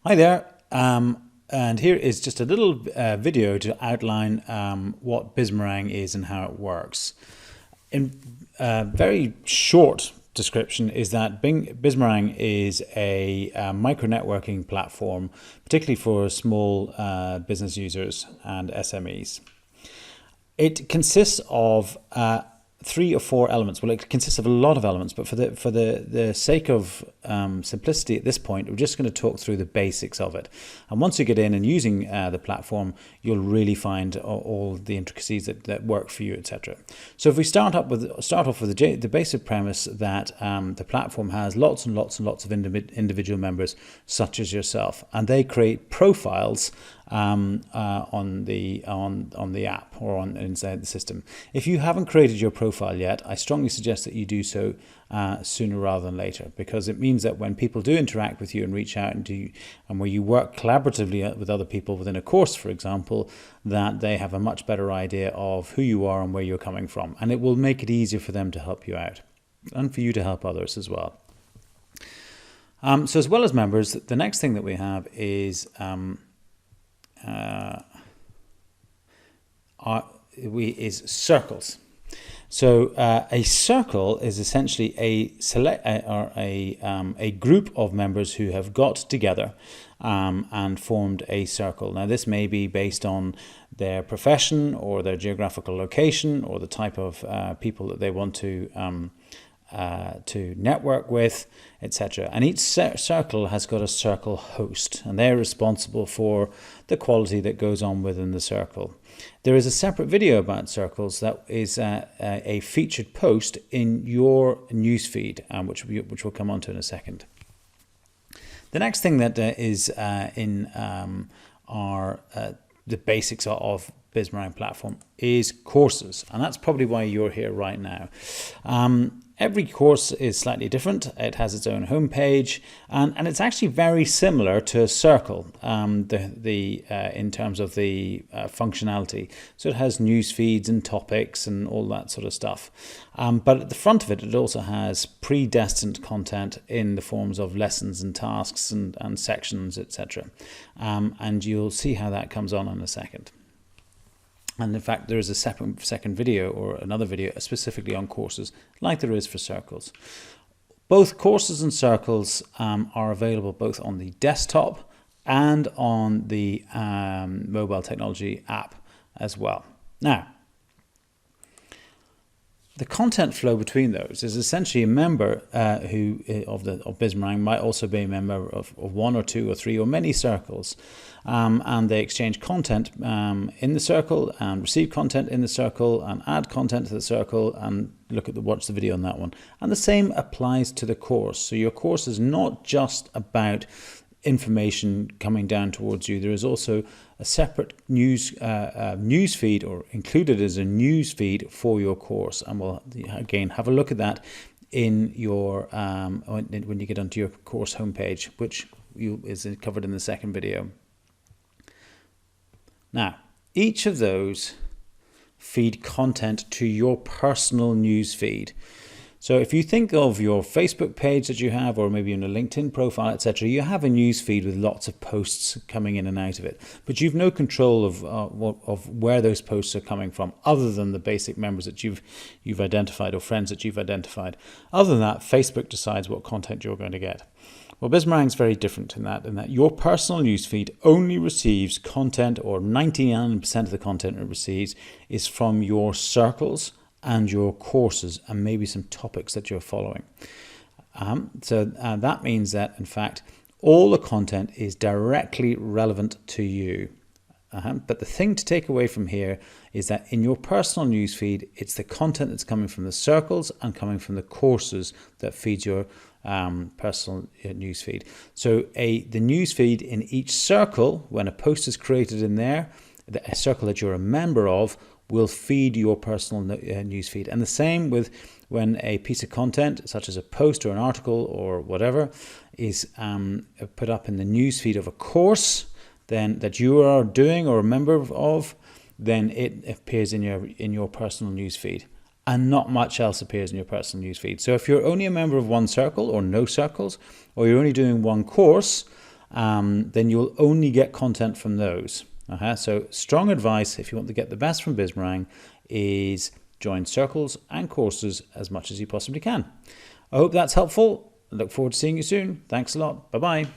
Hi there, and here is just a little video to outline what Bizmerang is and how it works. In very short description is that Bizmerang is a micro-networking platform, particularly for small business users and SMEs. It consists of 3 or 4 elements. Well, it consists of a lot of elements, but for the sake of simplicity at this point, we're just going to talk through the basics of it. And once you get in and using the platform, you'll really find all the intricacies that work for you, etc. So if we start off with the basic premise that the platform has lots and lots and lots of individual members, such as yourself, and they create profiles on the app or inside the system. If you haven't created your profile yet, I strongly suggest that you do so sooner rather than later, because it means that when people do interact with you and reach out and where you work collaboratively with other people within a course, for example, that they have a much better idea of who you are and where you're coming from, and it will make it easier for them to help you out and for you to help others as well. So as well as members, the next thing that we have is circles. So a circle is essentially a group of members who have got together and formed a circle. Now, this may be based on their profession or their geographical location or the type of people that they want to network with, etc. And each circle has got a circle host, and they're responsible for the quality that goes on within the circle. There is a separate video about circles that is a featured post in your newsfeed, which we'll come on to in a second. The next thing that is in the basics of Bizmerang Platform is courses, and that's probably why you're here right now. Every course is slightly different. It has its own homepage, and it's actually very similar to a circle in terms of the functionality. So it has news feeds and topics and all that sort of stuff. But at the front of it, it also has predestined content in the forms of lessons and tasks and sections, etc. And you'll see how that comes on in a second. And in fact, there is a second video or another video specifically on courses, like there is for circles. Both courses and circles are available both on the desktop and on the mobile technology app as well. Now, the content flow between those is essentially a member of Bizmerang might also be a member of 1 or 2 or 3 or many circles, and they exchange content in the circle and receive content in the circle and add content to the circle and watch the video on that one. And the same applies to the course. So your course is not just about information coming down towards you. There is also a separate news feed, or included as a news feed for your course, and we'll again have a look at that in your when you get onto your course homepage, which is covered in the second video. Now, each of those feed content to your personal news feed. So if you think of your Facebook page that you have, or maybe in a LinkedIn profile, etc., you have a news feed with lots of posts coming in and out of it, but you've no control of where those posts are coming from, other than the basic members that you've identified or friends that you've identified. Other than that, Facebook decides what content you're going to get. Well, Bizmerang is very different in that your personal newsfeed only receives content, or 99% of the content it receives is from your circles and your courses and maybe some topics that you're following. So that means that, in fact, all the content is directly relevant to you. But the thing to take away from here is that in your personal newsfeed, it's the content that's coming from the circles and coming from the courses that feeds your personal newsfeed. So the newsfeed in each circle, when a post is created in there, a circle that you're a member of, will feed your personal newsfeed. And the same with when a piece of content, such as a post or an article or whatever, is put up in the newsfeed of a course then that you are doing or a member of, then it appears in your personal newsfeed, and not much else appears in your personal newsfeed. So if you're only a member of one circle or no circles, or you're only doing one course, then you'll only get content from those. So strong advice, if you want to get the best from Bizmerang, is join circles and courses as much as you possibly can. I hope that's helpful. I look forward to seeing you soon. Thanks a lot. Bye-bye.